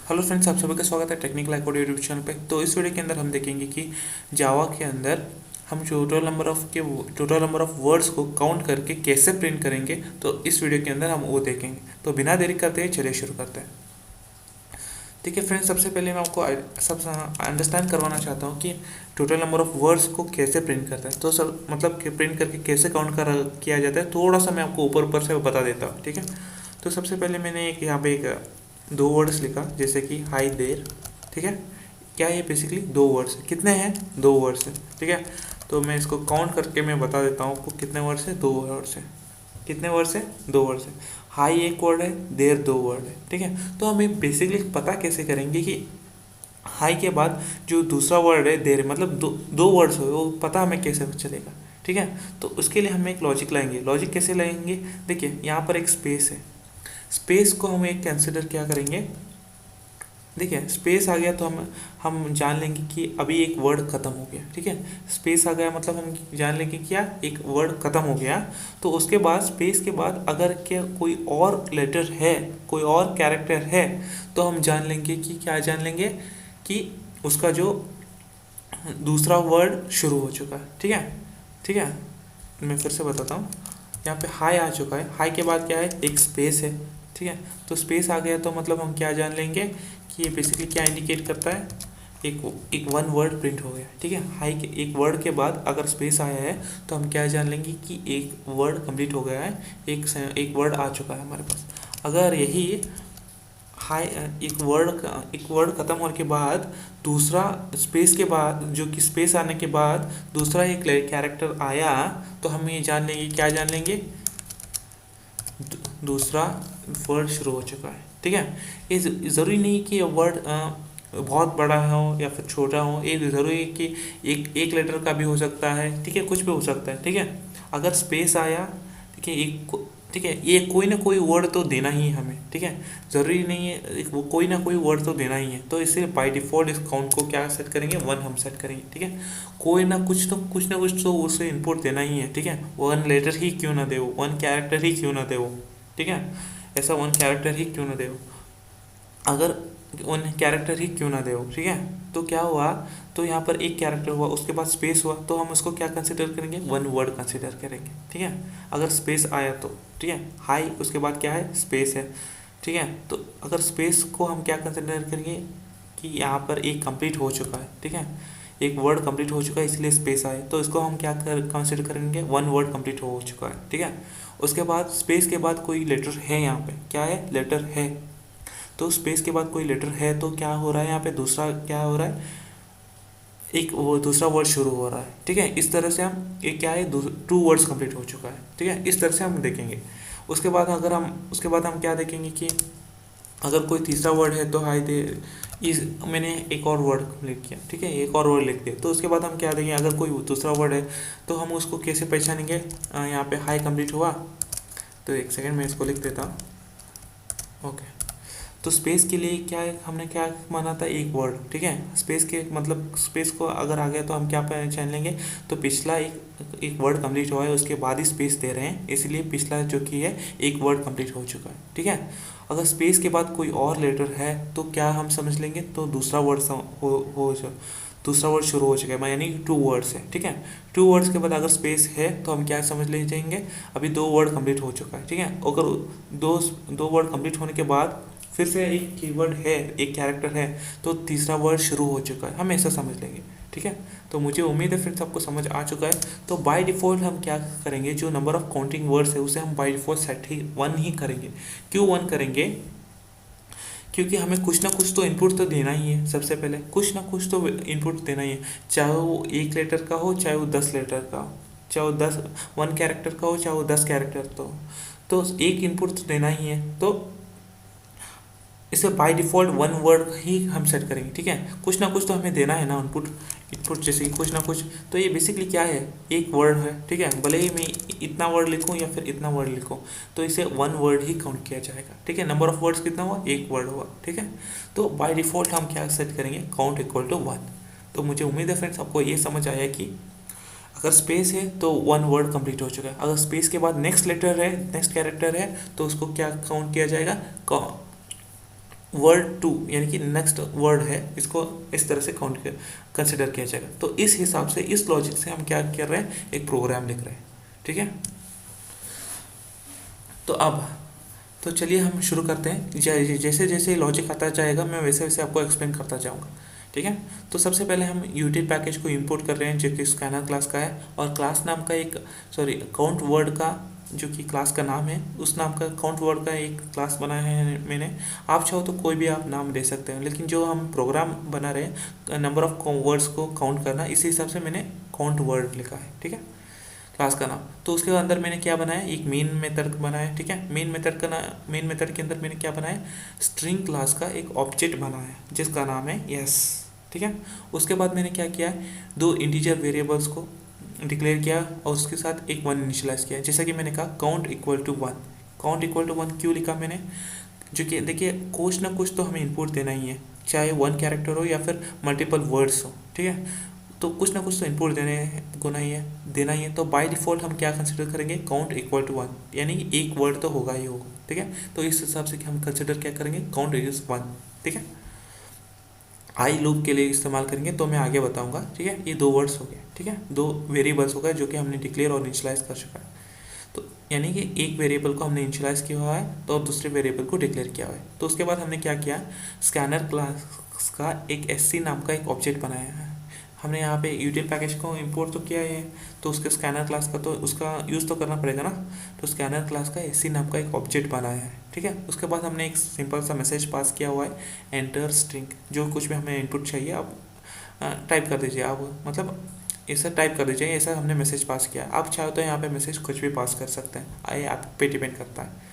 Hello friends, आप सभी का स्वागत है टेक्निकल आइकोड यूट्यूब चैनल पे। तो इस वीडियो के अंदर हम देखेंगे कि जावा के अंदर हम जो टोटल नंबर ऑफ वर्ड्स को काउंट करके कैसे प्रिंट करेंगे। तो इस वीडियो के अंदर हम वो देखेंगे। तो बिना देरी करते हैं चलिए शुरू करते हैं। ठीक है फ्रेंड्स, सबसे पहले मैं आपको सब अंडरस्टैंड करवाना चाहता हूँ कि टोटल नंबर ऑफ वर्ड्स को कैसे प्रिंट करता है। तो सब मतलब कि प्रिंट करके कैसे काउंट किया जाता है, थोड़ा सा मैं आपको ऊपर ऊपर से बता देता हूँ। ठीक है, तो सबसे पहले मैंने एक यहाँ पे एक दो वर्ड्स लिखा, जैसे कि हाई देर। ठीक है, क्या ये बेसिकली दो वर्ड्स है। कितने हैं? दो वर्ड्स है। ठीक है, तो मैं इसको काउंट करके मैं बता देता हूँ आपको कितने वर्ड्स है। दो वर्ड्स है। कितने वर्ड्स है? दो वर्ड्स है। हाई एक वर्ड है, देर दो वर्ड है। ठीक है, तो हमें बेसिकली पता कैसे करेंगे कि हाई के बाद जो दूसरा वर्ड है देर, मतलब दो वर्ड्स हो, वो पता हमें कैसे चलेगा। ठीक है, तो उसके लिए हम एक लॉजिक लाएंगे। लॉजिक कैसे लाएंगे? देखिए, यहाँ पर एक स्पेस है। स्पेस को हम एक कंसिडर क्या करेंगे। देखिए, स्पेस आ गया तो हम जान लेंगे कि अभी एक वर्ड खत्म हो गया। ठीक है, स्पेस आ गया मतलब हम जान लेंगे क्या एक वर्ड खत्म हो गया। तो उसके बाद स्पेस के बाद अगर क्या कोई और लेटर है, कोई और कैरेक्टर है, तो हम जान लेंगे कि क्या जान लेंगे कि उसका जो दूसरा वर्ड शुरू हो चुका है। ठीक है, ठीक है, मैं फिर से बताता हूँ। यहाँ पे हाई आ चुका है। हाई के बाद क्या है? एक स्पेस है। ठीक है, तो स्पेस आ गया तो मतलब हम क्या जान लेंगे कि ये बेसिकली क्या इंडिकेट करता है, एक एक वन वर्ड प्रिंट हो गया। ठीक है, हाई के एक वर्ड के बाद अगर स्पेस आया है तो हम क्या जान लेंगे कि एक वर्ड कंप्लीट हो गया है, एक वर्ड आ चुका है हमारे पास। अगर यही हाई एक वर्ड खत्म होने के बाद दूसरा स्पेस के बाद, जो कि स्पेस आने के बाद दूसरा एक कैरेक्टर आया, तो हम ये जान लेंगे, क्या जान लेंगे, दूसरा वर्ड शुरू हो चुका है। ठीक है, ये ज़रूरी नहीं कि ये वर्ड बहुत बड़ा हो या फिर छोटा हो। ये ज़रूरी है कि एक लेटर का भी हो सकता है। ठीक है, कुछ भी हो सकता है। ठीक है, अगर स्पेस आया, ठीक है, ठीक है, ये कोई ना कोई वर्ड तो देना ही है हमें। ठीक है, ज़रूरी नहीं है, वो कोई ना कोई वर्ड तो देना ही है। तो इसलिए बाय डिफ़ॉल्ट इस काउंट को क्या सेट करेंगे? वन हम सेट करेंगे। ठीक है, कोई ना कुछ तो उसे इनपुट देना ही है। ठीक है, वन लेटर ही क्यों ना दे वो, वन कैरेक्टर ही क्यों ना दे वो। ठीक है, ऐसा वन कैरेक्टर ही क्यों ना दे वो, अगर वन कैरेक्टर ही क्यों ना दे वो। ठीक है, तो क्या हुआ, तो यहाँ पर एक कैरेक्टर हुआ, उसके बाद स्पेस हुआ, तो हम उसको क्या कंसिडर करेंगे? वन वर्ड कंसिडर करेंगे। ठीक है, अगर स्पेस आया तो। ठीक है, हाई उसके बाद क्या है? स्पेस है। ठीक है, तो अगर स्पेस को हम क्या कंसिडर करेंगे कि यहाँ पर एक कंप्लीट हो चुका है। ठीक है, एक वर्ड कंप्लीट हो चुका है, इसलिए स्पेस आए, तो इसको हम क्या कंसिडर करेंगे? वन वर्ड कंप्लीट हो चुका है। ठीक है, उसके बाद स्पेस के बाद कोई लेटर है, यहाँ पे क्या है? लेटर है। तो स्पेस के बाद कोई लेटर है तो क्या हो रहा है? यहाँ पे दूसरा क्या हो रहा है? एक वो दूसरा वर्ड शुरू हो रहा है। ठीक है, इस तरह से हम ये क्या है, टू वर्ड्स कंप्लीट हो चुका है। ठीक है, इस तरह से हम देखेंगे। उसके बाद हम क्या देखेंगे कि अगर कोई तीसरा वर्ड है तो हाई दे इस मैंने एक और वर्ड कंप्लीट किया। ठीक है, एक और वर्ड लिख दिया, तो उसके बाद हम क्या देंगे? अगर कोई दूसरा वर्ड है तो हम उसको कैसे पहचानेंगे? यहाँ पे हाई कंप्लीट हुआ, तो एक सेकेंड मैं इसको लिख देता हूँ। ओके, तो स्पेस के लिए क्या है, हमने क्या माना था? एक वर्ड। ठीक है, स्पेस के मतलब स्पेस को अगर आ गया तो हम क्या पहचान लेंगे? तो पिछला एक वर्ड कंप्लीट हुआ है, उसके बाद ही स्पेस दे रहे हैं, इसलिए पिछला जो कि है एक वर्ड कंप्लीट हो चुका है। ठीक है, अगर स्पेस के बाद कोई और लेटर है तो क्या हम समझ लेंगे? तो दूसरा वर्ड दूसरा वर्ड शुरू हो चुका है, यानी टू वर्ड्स है। ठीक है, टू वर्ड्स के बाद अगर स्पेस है तो हम क्या समझ ले जाएंगे? अभी दो वर्ड कंप्लीट हो चुका है। ठीक है, अगर दो वर्ड कंप्लीट होने के बाद फिर से एक कीवर्ड है, एक कैरेक्टर है, तो तीसरा वर्ड शुरू हो चुका है, हम ऐसा समझ लेंगे। ठीक है, तो मुझे उम्मीद है फ्रेंड्स आपको समझ आ चुका है। तो बाय डिफ़ॉल्ट हम क्या करेंगे? जो नंबर ऑफ काउंटिंग वर्ड्स है उसे हम बाय डिफ़ॉल्ट सेट ही वन ही करेंगे। क्यों वन करेंगे? क्योंकि हमें कुछ ना कुछ तो इनपुट तो देना ही है। सबसे पहले कुछ ना कुछ तो इनपुट देना ही है, चाहे वो एक लेटर का हो, चाहे वो 10 लेटर का हो, चाहे वो 10 वन कैरेक्टर का हो, चाहे वो 10 कैरेक्टर तो एक इनपुट तो देना ही है। तो इसे बाय डिफ़ॉल्ट वन वर्ड ही हम सेट करेंगे। ठीक है, कुछ ना कुछ तो हमें देना है ना इनपुट। इनपुट जैसे कि कुछ ना कुछ, तो ये बेसिकली क्या है? एक वर्ड है। ठीक है, भले ही मैं इतना वर्ड लिखूं या फिर इतना वर्ड लिखूं, तो इसे वन वर्ड ही काउंट किया जाएगा। ठीक है, नंबर ऑफ वर्ड्स कितना हुआ? एक वर्ड हुआ। ठीक है, तो बाय डिफ़ॉल्ट हम क्या सेट करेंगे? Count equal to one. तो मुझे उम्मीद है फ्रेंड्स आपको ये समझ आया कि अगर स्पेस है तो वन वर्ड कंप्लीट हो चुका है, अगर स्पेस के बाद नेक्स्ट लेटर है, नेक्स्ट कैरेक्टर है, तो उसको क्या काउंट किया जाएगा? वर्ड टू यानी कि नेक्स्ट वर्ड है, इसको इस तरह से कंसिडर किया जाएगा। तो इस हिसाब से, इस लॉजिक से हम क्या कर रहे हैं, एक प्रोग्राम लिख रहे हैं। ठीक है, तो अब तो चलिए हम शुरू करते हैं। जैसे जैसे लॉजिक आता जाएगा मैं वैसे वैसे आपको एक्सप्लेन करता जाऊंगा। ठीक है, तो सबसे पहले हम यूटिल पैकेज को इंपोर्ट कर रहे हैं जो कि स्कैनर क्लास का है, और क्लास नाम का एक काउंट वर्ड का, जो कि क्लास का नाम है, उस नाम का काउंट वर्ड का एक क्लास बनाया है मैंने। आप चाहो तो कोई भी आप नाम दे सकते हैं, लेकिन जो हम प्रोग्राम बना रहे हैं नंबर ऑफ वर्ड्स को काउंट करना, इसी हिसाब से मैंने काउंट वर्ड लिखा है। ठीक है, क्लास का नाम। तो उसके अंदर मैंने क्या बनाया, एक मेन मेथड बनाया। ठीक है, मेन मेथड के अंदर मैंने क्या बनाया, स्ट्रिंग क्लास का एक ऑब्जेक्ट बनाया जिसका नाम है यस। ठीक है, उसके बाद मैंने क्या किया, दो इंटीजर वेरिएबल्स को डिक्लेयर किया और उसके साथ एक वन इनिशियलाइज किया। जैसा कि मैंने कहा count equal to one. Count equal to one क्यों लिखा मैंने, जो कि देखिए कुछ ना कुछ तो हमें इनपुट देना ही है, चाहे वन कैरेक्टर हो या फिर मल्टीपल वर्ड्स हो। ठीक है, तो कुछ ना कुछ तो इनपुट देना ही है। तो बाय डिफ़ॉल्ट हम क्या कंसिडर करेंगे, काउंट इक्वल टू वन, यानी एक वर्ड तो होगा ही होगा। ठीक है, तो इस हिसाब से हम कंसिडर क्या करेंगे, काउंट इज वन। ठीक है, आई लूप के लिए इस्तेमाल करेंगे तो मैं आगे बताऊंगा। ठीक है, ये दो वर्ड्स हो गए। ठीक है, दो वेरिएबल्स हो गए जो कि हमने डिक्लेयर और इनिशियलाइज कर चुका है। तो यानी कि एक वेरिएबल को हमने इनिशियलाइज किया हुआ है तो दूसरे वेरिएबल को डिक्लेयर किया हुआ है। तो उसके बाद हमने क्या किया, स्कैनर क्लास का एक एससी नाम का एक ऑब्जेक्ट बनाया है। हमने यहाँ पे यूटिल पैकेज को इंपोर्ट तो किया है, तो उसके स्कैनर क्लास का तो उसका यूज़ तो करना पड़ेगा ना। तो स्कैनर क्लास का एससी नाम का एक ऑब्जेक्ट बनाया है। ठीक है, उसके बाद हमने एक सिंपल सा मैसेज पास किया हुआ है, एंटर स्ट्रिंग। जो कुछ भी हमें इनपुट चाहिए आप टाइप कर दीजिए, आप मतलब ऐसा टाइप कर दीजिए, ऐसा हमने मैसेज पास किया। आप चाहो तो यहाँ पे मैसेज कुछ भी पास कर सकते हैं, ये आप पे डिपेंड करता है।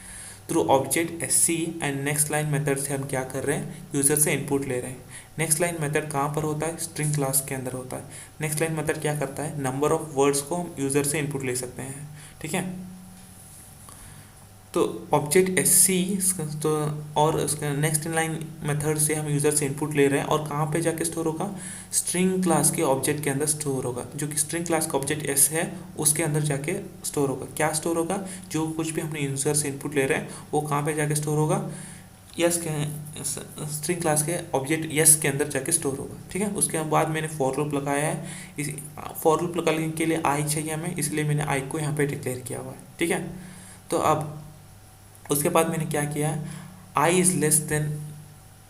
Through object SC and next line method से हम क्या कर रहे हैं, यूज़र से इनपुट ले रहे हैं। नेक्स्ट लाइन मेथड कहाँ पर होता है, स्ट्रिंग क्लास के अंदर होता है। नेक्स्ट लाइन मेथड क्या करता है, नंबर ऑफ वर्ड्स को हम यूज़र से इनपुट ले सकते हैं। ठीक है, तो ऑब्जेक्ट एससी तो और उसका नेक्स्ट लाइन मेथड से हम यूज़र से इनपुट ले रहे हैं, और कहाँ पे जाके स्टोर होगा, स्ट्रिंग क्लास के ऑब्जेक्ट के अंदर स्टोर होगा। जो कि स्ट्रिंग क्लास का ऑब्जेक्ट एस है उसके अंदर जाके स्टोर होगा। क्या स्टोर होगा, जो कुछ भी हमने यूज़र से इनपुट ले रहे हैं वो कहाँ पे जाके स्टोर होगा, यस के स्ट्रिंग क्लास के ऑब्जेक्ट यस के अंदर जाके स्टोर होगा। ठीक है, उसके बाद मैंने फॉर लूप लगाया है। इस फॉर लूप लगाने के लिए आई चाहिए हमें, इसलिए मैंने आई को यहाँ पे डिक्लेयर किया हुआ है। ठीक है, तो अब उसके बाद मैंने क्या किया, i is less than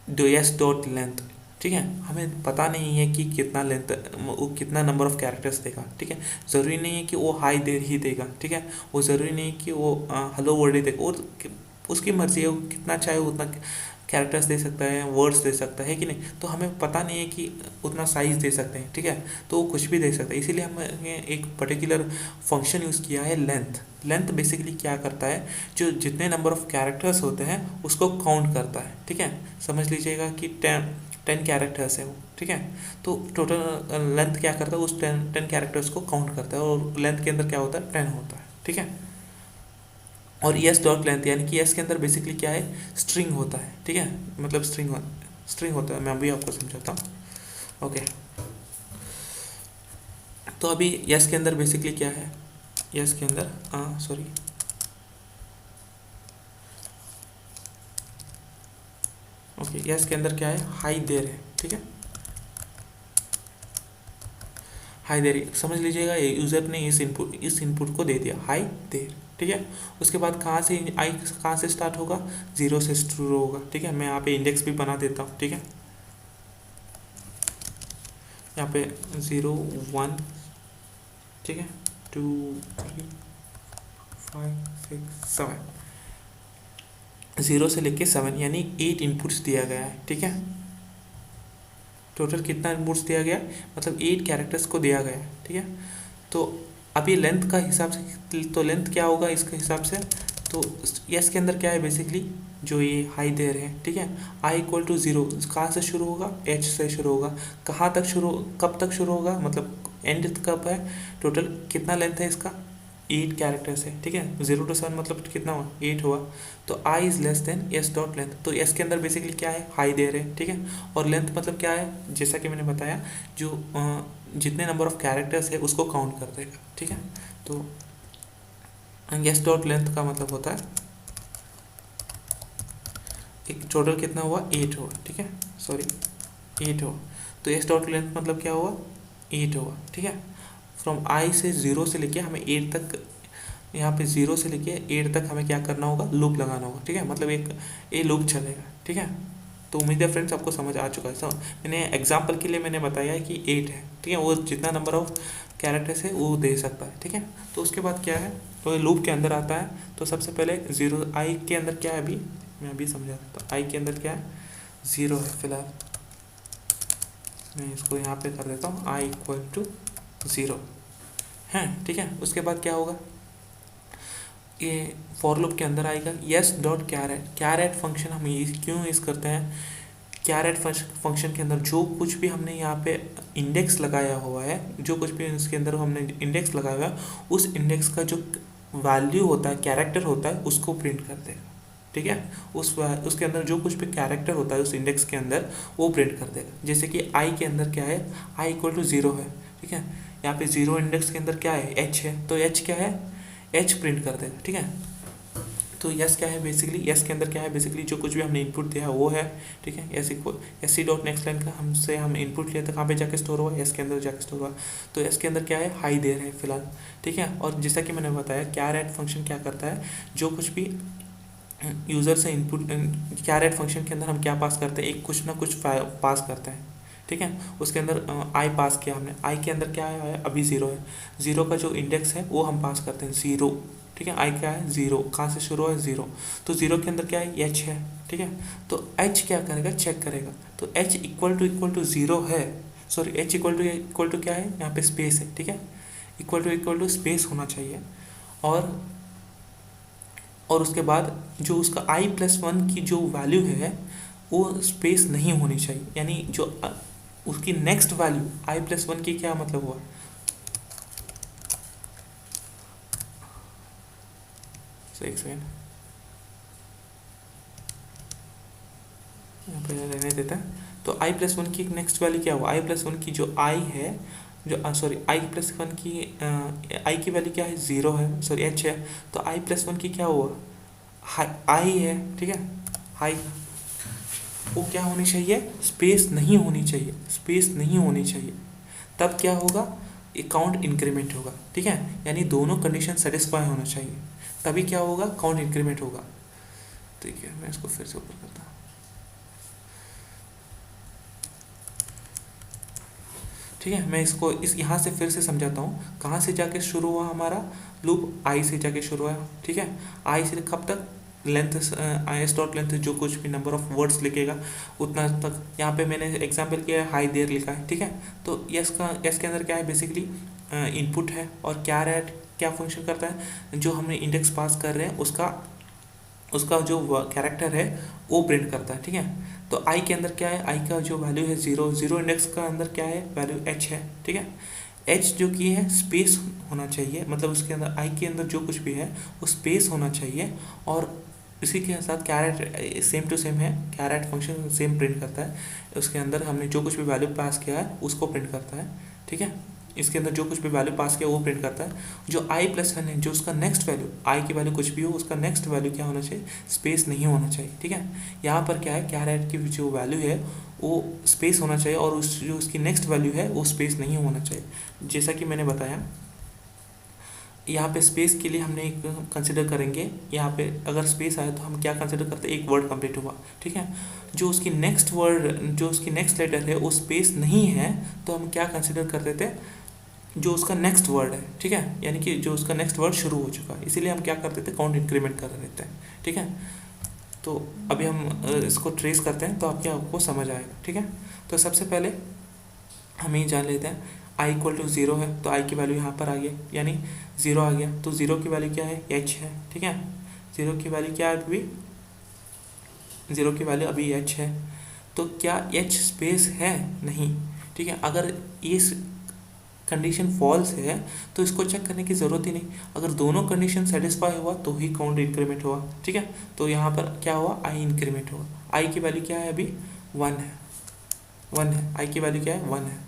do s dot length. ठीक है, हमें पता नहीं है कि कितना लेंथ, वो कितना नंबर ऑफ कैरेक्टर्स देगा। ठीक है, ज़रूरी नहीं है कि वो हाई देर ही देगा। ठीक है, वो ज़रूरी नहीं है कि वो हेलो वर्ड ही देगा, और उसकी मर्जी है, वो कितना चाहे उतना कैरेक्टर्स दे सकता है, वर्ड्स दे सकता है कि नहीं। तो हमें पता नहीं है कि उतना साइज़ दे सकते हैं। ठीक है, तो वो कुछ भी दे सकता है, इसीलिए हमने एक पर्टिकुलर फंक्शन यूज़ किया है, लेंथ। लेंथ बेसिकली क्या करता है, जो जितने नंबर ऑफ कैरेक्टर्स होते हैं उसको काउंट करता है। ठीक है, समझ लीजिएगा कि 10 कैरेक्टर्स है वो। ठीक है, तो टोटल लेंथ क्या करता है, उस 10 कैरेक्टर्स को काउंट करता है, और लेंथ के अंदर क्या होता है, 10 होता है। ठीक है, और यस डॉट लेंथ यानी कि यस के अंदर बेसिकली क्या है, स्ट्रिंग होता है। ठीक है, मतलब स्ट्रिंग होता है, मैं अभी आपको समझाता हूँ। ओके, तो अभी यस के अंदर बेसिकली क्या है, यस के अंदर सॉरी ओके, यस के अंदर क्या है, हाई देर है। ठीक है, हाई देर समझ लीजिएगा, यूज़र ने इस इनपुट को दे दिया हाई देर। ठीक है, उसके बाद कहाँ से स्टार्ट होगा, 0 से शुरू होगा। ठीक है, मैं यहाँ पे इंडेक्स भी बना देता हूँ। ठीक है, यहाँ पे 0 1, ठीक है, 2 3 5 6 7, 0 से लेके 7 यानी 8 इनपुट्स दिया गया है। ठीक है, टोटल कितना इनपुट्स दिया गया, मतलब 8 कैरेक्टर्स को दिया गया है। ठीक है, तो अभी लेंथ का हिसाब से, तो लेंथ क्या होगा इसके हिसाब से, तो यस के अंदर क्या है बेसिकली, जो ये हाई देर है। ठीक है, आई इक्वल टू 0 कहाँ से शुरू होगा, एच से शुरू होगा। कहाँ तक शुरू, कब तक शुरू होगा, मतलब एंड कब है, टोटल कितना लेंथ है इसका, 8 कैरेक्टर्स है। ठीक है, 0 to 7 मतलब कितना हुआ, 8 हुआ। तो i is less than s dot length, तो एस के अंदर बेसिकली क्या है, हाई देर है। ठीक है, और लेंथ मतलब क्या है, जैसा कि मैंने बताया, जो जितने नंबर ऑफ कैरेक्टर्स है उसको काउंट कर देगा। ठीक है, तो एस डॉट लेंथ का मतलब होता है एक टोटल कितना हुआ 8 हुआ, ठीक है, सॉरी 8 हुआ। तो एस डॉट लेंथ मतलब क्या हुआ 8 हुआ, ठीक है। फ्रॉम आई से 0 से लेके हमें 8 तक, यहाँ पे 0 से लेके 8 तक हमें क्या करना होगा, लूप लगाना होगा, ठीक है, मतलब एक ये लूप चलेगा, ठीक है। तो उम्मीद है फ्रेंड्स आपको समझ आ चुका है। मैंने एग्जांपल के लिए मैंने बताया है कि 8 है, ठीक है, वो जितना नंबर ऑफ कैरेक्टर्स है वो दे सकता है, ठीक है। तो उसके बाद क्या है, तो लूप के अंदर आता है। तो सबसे पहले 0 आई के अंदर क्या है, अभी मैं अभी समझा देता हूँ। आई के अंदर क्या है, 0 है फिलहाल, मैं इसको यहाँ पे कर देता हूँ, आई इक्वल टू 0 है, ठीक है। उसके बाद क्या होगा, ये फॉर लूप के अंदर आएगा s dot caret. Caret function हम क्यों यूज़ करते हैं, कैरेट फंक्शन के अंदर जो कुछ भी हमने यहाँ पे इंडेक्स लगाया हुआ है, जो कुछ भी इसके अंदर हमने इंडेक्स लगाया हुआ है, उस इंडेक्स का जो वैल्यू होता है, कैरेक्टर होता है, उसको प्रिंट कर देगा, ठीक है। उसके अंदर जो कुछ भी कैरेक्टर होता है उस इंडेक्स के अंदर वो प्रिंट कर देगा। जैसे कि आई के अंदर क्या है, आई इक्वल टू 0 है, ठीक है। यहाँ पे 0 इंडेक्स के अंदर क्या है, एच है, तो एच क्या है, एच प्रिंट कर देगा, ठीक है। तो यस क्या है बेसिकली, यस के अंदर क्या है बेसिकली, जो कुछ भी हमने इनपुट दिया है वो है, ठीक है। S equal s c dot next line का हमसे हम इनपुट लिया था, कहाँ पे जाके स्टोर हुआ, यस के अंदर जाके स्टोर हुआ। तो यस के अंदर क्या है, हाई दे रहे हैं फिलहाल, ठीक है। और जैसा कि मैंने बताया कैरेट फंक्शन क्या करता है, जो कुछ भी यूज़र से इनपुट, कैरेट फंक्शन के अंदर हम क्या पास करते हैं, एक कुछ ना कुछ पास करते हैं, ठीक है। उसके अंदर आई पास किया हमने, आई के अंदर क्या है, अभी 0 है, 0 का जो इंडेक्स है वो हम पास करते हैं 0, ठीक है। आई क्या है 0, कहाँ से शुरू है 0, तो 0 के अंदर क्या है, एच है, ठीक है। तो एच क्या करेगा, चेक करेगा, तो एच इक्वल टू 0 है, सॉरी एच इक्वल टू क्या है, यहाँ पे स्पेस है, ठीक है, इक्वल टू स्पेस होना चाहिए। और उसके बाद जो उसका i+1 की जो वैल्यू है वो स्पेस नहीं होनी चाहिए, यानी जो उसकी नेक्स्ट वैल्यू i+1 की क्या मतलब हुआ, एक सेकेंड यहाँ पे रहने देता है। तो i+1 की नेक्स्ट वैल्यू क्या हुआ, i+1 की जो i है, जो सॉरी i+1 की i की वैल्यू क्या है 0 है, सॉरी h है, तो i+1 की क्या हुआ, हाई है, ठीक है। हाई वो क्या होनी चाहिए, स्पेस नहीं होनी चाहिए, स्पेस नहीं होनी चाहिए, तब क्या होगा, काउंट इंक्रीमेंट होगा, ठीक है। यानी दोनों कंडीशन सेटिस्फाई होना चाहिए, तभी क्या होगा, काउंट इंक्रीमेंट होगा। ठीक है, मैं इसको फिर से ऊपर करता हूँ, ठीक है। मैं इसको इस यहाँ से फिर से समझाता हूँ, कहाँ से जाके शुरू हुआ हमारा लूप, आई से जाके शुरू हुआ, ठीक है। आई से कब तक, लेंथ, एस डॉट लेंथ जो कुछ भी नंबर ऑफ वर्ड्स लिखेगा उतना तक। यहाँ पे मैंने एग्जांपल किया है हाई देर लिखा है, ठीक है। तो यस के अंदर क्या है बेसिकली इनपुट है, और क्या रेट क्या फंक्शन करता है, जो हमने इंडेक्स पास कर रहे हैं उसका जो कैरेक्टर है वो प्रिंट करता है, ठीक है। तो आई के अंदर क्या है, आई का जो वैल्यू है 0 इंडेक्स का अंदर क्या है वैल्यू एच है, ठीक है। एच जो की है स्पेस होना चाहिए, मतलब उसके अंदर आई के अंदर जो कुछ भी है वो स्पेस होना चाहिए। और इसी के साथ कैरेट सेम टू सेम है, कैरेट फंक्शन सेम प्रिंट करता है, उसके अंदर हमने जो कुछ भी वैल्यू पास किया है उसको प्रिंट करता है, ठीक है। इसके अंदर जो कुछ भी वैल्यू पास किया वो प्रिंट करता है। जो i+1 है, जो उसका नेक्स्ट वैल्यू, आई की वैल्यू कुछ भी हो उसका नेक्स्ट वैल्यू क्या होना चाहिए, स्पेस नहीं होना चाहिए, ठीक है। यहाँ पर क्या है, कैरेट की जो वैल्यू है वो स्पेस होना चाहिए, और जो उसकी नेक्स्ट वैल्यू है वो स्पेस नहीं होना चाहिए। जैसा कि मैंने बताया, यहाँ पे स्पेस के लिए हमने एक कंसिडर करेंगे, यहाँ पे अगर स्पेस आया तो हम क्या कंसिडर करते हैं, एक वर्ड कंप्लीट हुआ, ठीक है। जो उसकी नेक्स्ट वर्ड, जो उसकी नेक्स्ट लेटर है वो स्पेस नहीं है, तो हम क्या कंसिडर कर देते हैं, जो उसका नेक्स्ट वर्ड है, ठीक है, यानी कि जो उसका नेक्स्ट वर्ड शुरू हो चुका है, इसीलिए हम क्या करते थे, काउंट इंक्रीमेंट कर देते हैं, ठीक है। तो अभी हम इसको ट्रेस करते हैं तो आपको समझ आएगा, ठीक है। तो सबसे पहले हम ये जान लेते हैं, i इक्वल टू 0 है, तो i की वैल्यू यहाँ पर आ गया, यानी 0 आ गया। तो 0 की वैल्यू क्या है, h है, ठीक है। 0 की वैल्यू क्या है अभी, 0 की वैल्यू अभी h है। तो क्या h स्पेस है, नहीं, ठीक है। अगर इस कंडीशन फॉल्स है तो इसको चेक करने की ज़रूरत ही नहीं, अगर दोनों कंडीशन सेटिस्फाई हुआ तो ही काउंट इंक्रीमेंट हुआ, ठीक है। तो यहाँ पर क्या हुआ, i इंक्रीमेंट हुआ। i की वैल्यू क्या है अभी, 1 है, 1 है, i की वैल्यू क्या है 1 है।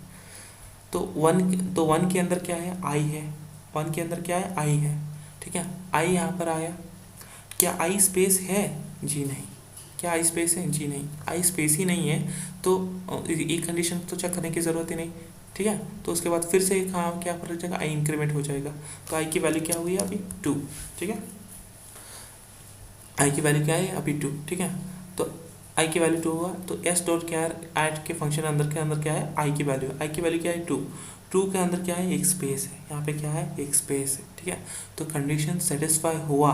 तो 1 के अंदर क्या है, i है, 1 के अंदर क्या है, i है, ठीक है। i यहाँ पर आया, क्या i स्पेस है, जी नहीं, क्या आई स्पेस है? जी नहीं, आई स्पेस ही नहीं है तो एक कंडीशन तो चेक करने की ज़रूरत ही नहीं, ठीक है। तो उसके बाद फिर से हाँ क्या कर जाएगा, आई इंक्रीमेंट हो जाएगा। तो आई की वैल्यू क्या हुई है अभी 2, ठीक है। आई की वैल्यू क्या है अभी 2, ठीक है। तो आई की वैल्यू 2 हुआ तो एस डॉट क्या है, ऐड के फंक्शन के अंदर क्या है, आई की वैल्यू, आई की वैल्यू क्या है 2, 2 के अंदर क्या है, एक स्पेस है, यहाँ पे क्या है, एक स्पेस है, ठीक है। तो कंडीशन सेटिस्फाई हुआ,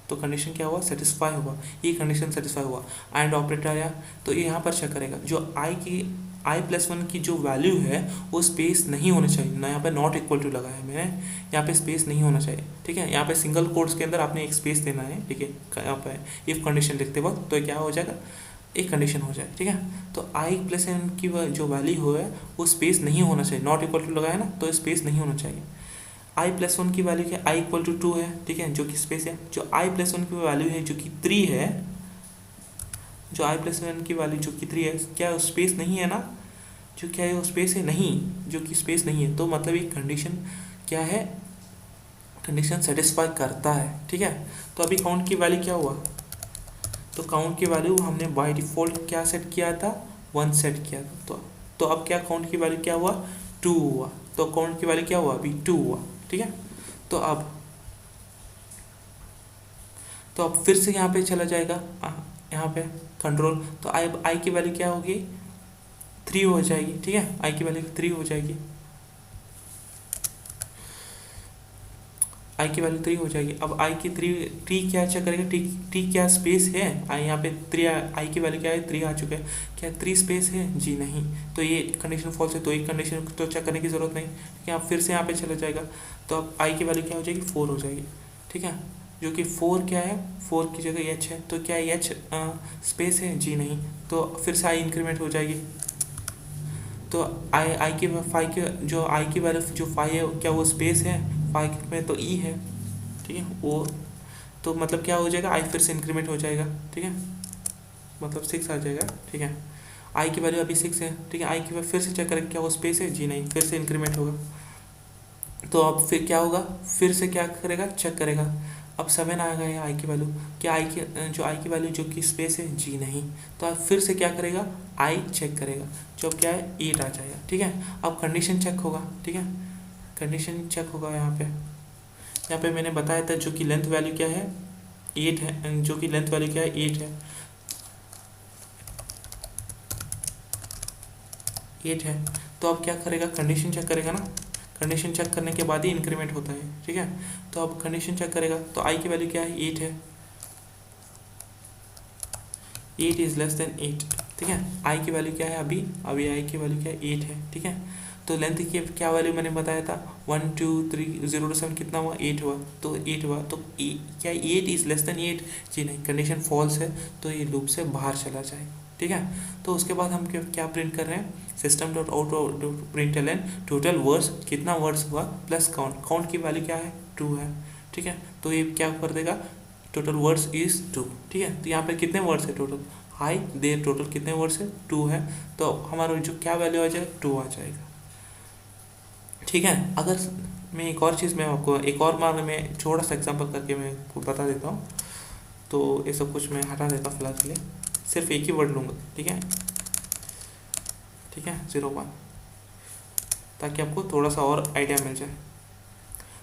तो कंडीशन क्या हुआ, सेटिस्फाई हुआ, ये कंडीशन सेटिस्फाई हुआ। एंड ऑपरेटर आया तो ये यहाँ पर चेक करेगा जो आई प्लस वन की जो वैल्यू है वो स्पेस नहीं होना चाहिए ना, यहाँ पे नॉट इक्वल टू लगा है मैंने, यहाँ पे स्पेस नहीं होना चाहिए, ठीक है। यहाँ पे सिंगल कोट्स के अंदर आपने एक स्पेस देना है, ठीक है। यहाँ पे इफ कंडीशन लिखते वक्त तो क्या हो जाएगा, एक कंडीशन हो जाए, ठीक है। तो आई प्लस एन की जो वैल्यू है वो स्पेस नहीं होना चाहिए, नॉट इक्वल टू लगाया ना तो स्पेस नहीं होना चाहिए। आई प्लस वन की वैल्यू क्या, आई इक्वल टू 2 है, ठीक है, जो कि स्पेस है। जो आई प्लस वन की वैल्यू है जो कि 3 है, जो आई प्लस वन की वैल्यू जो कि 3 है, क्या स्पेस नहीं है ना, जो क्या है वो स्पेस है नहीं, जो कि स्पेस नहीं है, तो मतलब ये कंडीशन क्या है, कंडीशन सेटिस्फाई करता है, ठीक है। तो अभी काउंट की वैल्यू क्या हुआ, तो काउंट की वैल्यू हमने बाय डिफ़ॉल्ट क्या सेट किया था, 1 सेट किया था। तो अब क्या काउंट की वैल्यू क्या हुआ, 2 हुआ। तो काउंट की वैल्यू क्या हुआ अभी 2 हुआ, ठीक है। तो अब फिर से यहाँ पे चला जाएगा, यहाँ पे कंट्रोल, तो आई की वैल्यू क्या होगी, 3 हो जाएगी, ठीक है। आई की वैल्यू 3 हो जाएगी, आई की वैल्यू 3 हो जाएगी। अब आई की 3, टी क्या चेक करेगा, टी क्या स्पेस है, आई यहाँ पे 3, आई की वैल्यू क्या है 3 आ चुका है, क्या 3 स्पेस है, जी नहीं, तो ये कंडीशन फॉल्स है, तो एक कंडीशन तो चेक करने की ज़रूरत नहीं, ठीक है। अब फिर से यहाँ पे चला जाएगा तो अब आई की वैल्यू क्या हो जाएगी, 4 हो जाएगी, ठीक है। जो कि 4 क्या है, 4 की जगह एच है, तो क्या एच स्पेस है, जी नहीं, तो फिर से आई इंक्रीमेंट हो जाएगी। तो आई की फाइव की जो आई की वैल्यू जो 5 है क्या वो स्पेस है, 5 में तो ई है, ठीक है वो, तो मतलब क्या हो जाएगा, आई फिर से इंक्रीमेंट हो जाएगा, ठीक है, मतलब 6 आ जाएगा, ठीक है। आई की वैल्यू अभी 6 है, ठीक है। आई की वैल्यू फिर से चेक करें क्या वो स्पेस है, जी नहीं, फिर से इंक्रीमेंट होगा। तो अब फिर क्या होगा, फिर से क्या करेगा, चेक करेगा। अब 7 आ गया आई की वैल्यू, क्या आई की वैल्यू जो कि स्पेस है, जी नहीं, तो अब फिर से क्या करेगा, आई चेक करेगा, जो क्या है 8 आ जाएगा, ठीक है। अब कंडीशन चेक होगा, ठीक है, कंडीशन चेक होगा। यहाँ पे मैंने बताया था जो कि लेंथ वैल्यू क्या है 8 है, जो कि लेंथ वैल्यू क्या है 8 है, 8 है। तो अब क्या करेगा, कंडीशन चेक करेगा ना, कंडीशन चेक करने के बाद ही इंक्रीमेंट होता है, ठीक है। तो अब कंडीशन चेक करेगा तो आई की वैल्यू क्या है 8 है, 8 इज लेस देन 8, ठीक है। आई की वैल्यू क्या है अभी आई की वैल्यू क्या है 8 है, ठीक है। तो लेंथ की क्या वैल्यू मैंने बताया था 1 2 3 0 to 7 कितना हुआ 8 हुआ, तो 8 हुआ, तो क्या 8 इज लेस देन 8, जी नहीं, कंडीशन फॉल्स है, तो ये लूप से बाहर चला जाएगा, ठीक है। तो उसके बाद हम क्या प्रिंट कर रहे हैं, system dot out dot print l n total words, कितना वर्ड्स हुआ प्लस काउंट, काउंट की वैल्यू क्या है 2 है, ठीक है। तो ये क्या कर देगा, टोटल वर्ड्स इज 2, ठीक है। तो यहाँ पे कितने वर्ड्स है टोटल, हाई दे टोटल कितने वर्ड्स है 2 है, तो हमारा जो क्या वैल्यू आ जाएगा 2 आ जाएगा, ठीक है। अगर मैं एक और चीज़, मैं आपको एक और बार में छोटा सा एग्जांपल करके मैं आपको बता देता हूँ। तो ये सब कुछ मैं हटा देता हूँ फिलहाल के लिए, सिर्फ एक ही वर्ड लूँगा, ठीक है, ठीक है 01, ताकि आपको थोड़ा सा और आइडिया मिल जाए।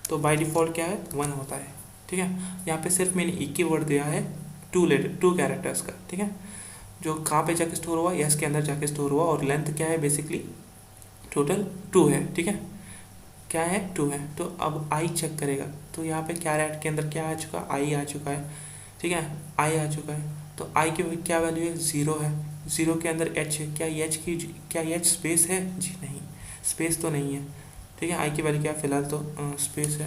तो बाय डिफ़ॉल्ट क्या है 1 होता है, ठीक है। यहाँ पे सिर्फ मैंने एक ही वर्ड दिया है 2 कैरेक्टर्स का, ठीक है, जो कहाँ पे जाके स्टोर हुआ, यस के अंदर जाके स्टोर हुआ, और लेंथ क्या है बेसिकली टोटल 2 है, ठीक है, क्या है 2 है। तो अब आई चेक करेगा, तो यहाँ पे क्या रैट के अंदर क्या आ चुका, आई आ चुका है, ठीक है, आई आ चुका है। तो आई की क्या वैल्यू है 0 है, 0 के अंदर एच है, क्या एच स्पेस है, जी नहीं, स्पेस तो नहीं है, ठीक है। आई की वैल्यू क्या फिलहाल तो स्पेस है,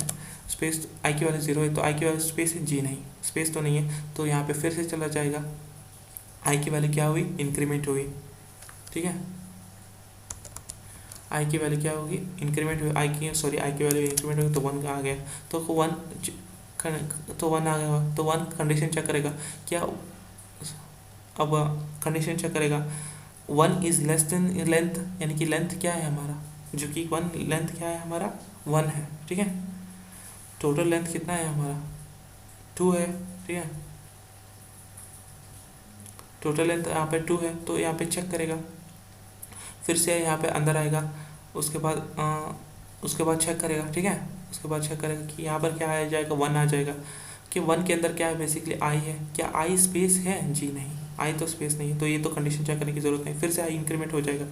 स्पेस आई की वैल्यू 0 है, तो आई की वैल्यू स्पेस है, जी नहीं, स्पेस तो नहीं है। तो यहाँ पे फिर से चला जाएगा, आई की वैल्यू क्या हुई, इंक्रीमेंट हुई, ठीक है, आई की वैल्यू क्या होगी, इंक्रीमेंट हुई, आई की वैल्यू इंक्रीमेंट हुई, तो 1 आ गया, तो 1 आ गया, तो 1 कंडीशन चेक करेगा क्या, अब कंडीशन चेक करेगा 1 इज लेस देन लेंथ, यानी कि लेंथ क्या है हमारा, जो कि 1 लेंथ क्या है हमारा 1 है, ठीक है। टोटल लेंथ कितना है हमारा 2 है, ठीक है, टोटल लेंथ यहाँ पे 2 है, तो यहाँ पे चेक करेगा, फिर से यहाँ पे अंदर आएगा, उसके बाद चेक करेगा, ठीक है। उसके बाद चेक करेगा कि यहाँ पर क्या आ जाएगा, 1 आ जाएगा, कि 1 के अंदर क्या है, बेसिकली आई है। क्या आई स्पेस है? जी नहीं, आई तो स्पेस नहीं है, तो ये तो कंडीशन चेक करने की ज़रूरत नहीं। फिर से आई इंक्रीमेंट हो जाएगा,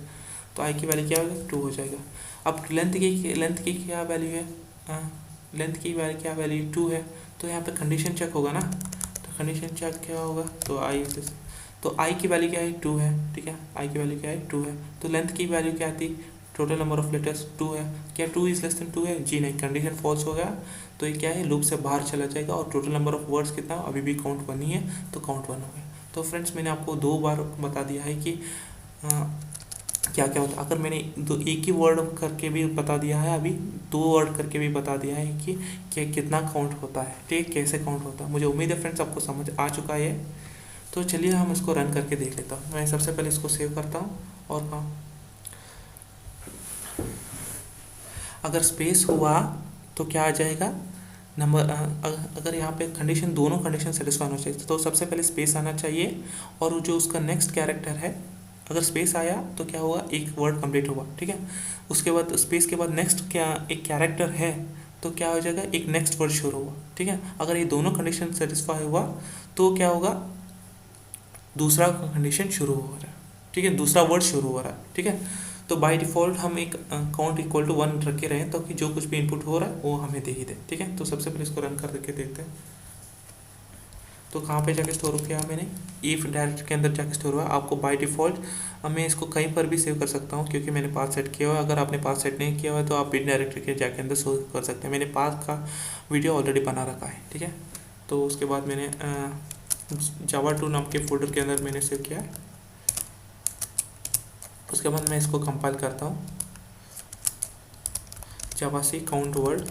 तो आई की वैल्यू क्या होगी, 2 हो जाएगा। अब लेंथ की क्या वैल्यू है, लेंथ की वैल्यू क्या वैल्यू 2 है, तो यहाँ पे कंडीशन चेक होगा ना, तो कंडीशन चेक क्या होगा, तो आई की वैल्यू क्या है, 2 है, ठीक है। आई की वैल्यू क्या है, 2 है, तो लेंथ की वैल्यू क्या थी, टोटल नंबर ऑफ लेटर्स 2 है। क्या 2 इज लेस देन 2 है? जी नहीं, कंडीशन फॉल्स हो गया, तो ये क्या है, लूप से बाहर चला जाएगा। और टोटल नंबर ऑफ वर्ड्स कितना, अभी भी काउंट 1 ही है, तो काउंट 1 हो गया। तो फ्रेंड्स, मैंने आपको 2 बार बता दिया है कि क्या क्या होता है। अगर मैंने एक ही वर्ड करके भी बता दिया है, अभी 2 वर्ड करके भी बता दिया है कि क्या कितना काउंट होता है, ठीक है, कैसे काउंट होता है। मुझे उम्मीद है फ्रेंड्स आपको समझ आ चुका है। तो चलिए हम इसको रन करके देख लेता हूँ। मैं सबसे पहले इसको सेव करता हूँ, और हाँ, अगर स्पेस हुआ तो क्या आ जाएगा नंबर, अगर यहाँ पे कंडीशन, दोनों कंडीशन सेटिस्फाई होना चाहिए, तो सबसे पहले स्पेस आना चाहिए, और जो उसका नेक्स्ट कैरेक्टर है, अगर स्पेस आया तो क्या हुआ, एक वर्ड कंप्लीट हुआ, ठीक है। उसके बाद स्पेस के बाद नेक्स्ट क्या एक कैरेक्टर है, तो क्या हो जाएगा, एक नेक्स्ट वर्ड शुरू हुआ, ठीक है। अगर ये दोनों कंडीशन सेटिस्फाई हुआ तो क्या होगा, दूसरा कंडीशन शुरू हो रहा है, ठीक है, दूसरा वर्ड शुरू हो रहा है, ठीक है। तो बाय डिफ़ॉल्ट हम एक काउंट इक्वल टू 1 रखे रहें, तो कि जो कुछ भी इनपुट हो रहा है वो हमें दे ही दे, ठीक है। तो सबसे पहले इसको रन करके देखते हैं। तो कहाँ पे जाके स्टोर किया मैंने, इफ डायरेक्टरी के अंदर जाके स्टोर हुआ। आपको बाय डिफ़ॉल्ट मैं इसको कहीं पर भी सेव कर सकता हूँ, क्योंकि मैंने पाथ सेट किया हुआ है। अगर आपने पाथ सेट नहीं किया हुआ है तो आप बिन डायरेक्टरी के जाके अंदर सेव कर सकते हैं। मैंने पाथ का वीडियो ऑलरेडी बना रखा है, ठीक है। तो उसके बाद मैंने जावा 2 नाम के फोल्डर के अंदर मैंने सेव किया है। उसके बाद मैं इसको कंपाइल करता हूँ, Java c count word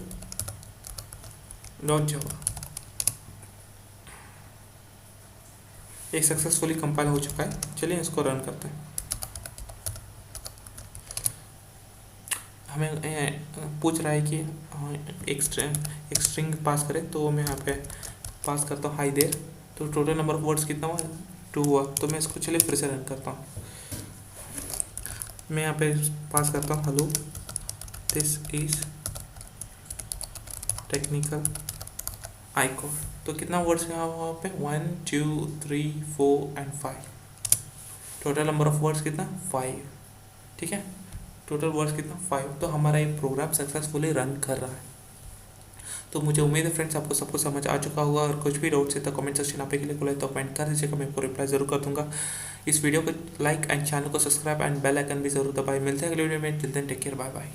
dot Java. एक सक्सेसफुली कंपाइल हो चुका है। चलिए इसको रन करते हैं। हमें पूछ रहा है कि एक स्ट्रिंग पास करें, तो मैं यहाँ पे पास करता हूँ हाई देर। तो टोटल नंबर ऑफ वर्ड्स कितना हुआ, 2 हुआ। तो मैं इसको चलिए फिर से रन करता हूँ। मैं यहाँ पे पास करता हूँ हेलो दिस इज टेक्निकल आईकोड। तो कितना वर्ड्स यहाँ वहाँ पे 1 2 3 4 and 5। Total number of words कितना 5, ठीक है। टोटल वर्ड्स कितना 5। तो हमारा ये प्रोग्राम सक्सेसफुली रन कर रहा है। तो मुझे उम्मीद है फ्रेंड्स आपको सब कुछ समझ आ चुका होगा। और कुछ भी डाउट्स है तो कमेंट सेक्शन आप के लिए खुला है, तो कमेंट कर दीजिएगा, मैं आपको रिप्लाई जरूर कर दूंगा। इस वीडियो को लाइक एंड चैनल को सब्सक्राइब एंड बेल आइकन भी जरूर दबाएं। मिलते हैं अगले वीडियो में, till then take care, bye bye.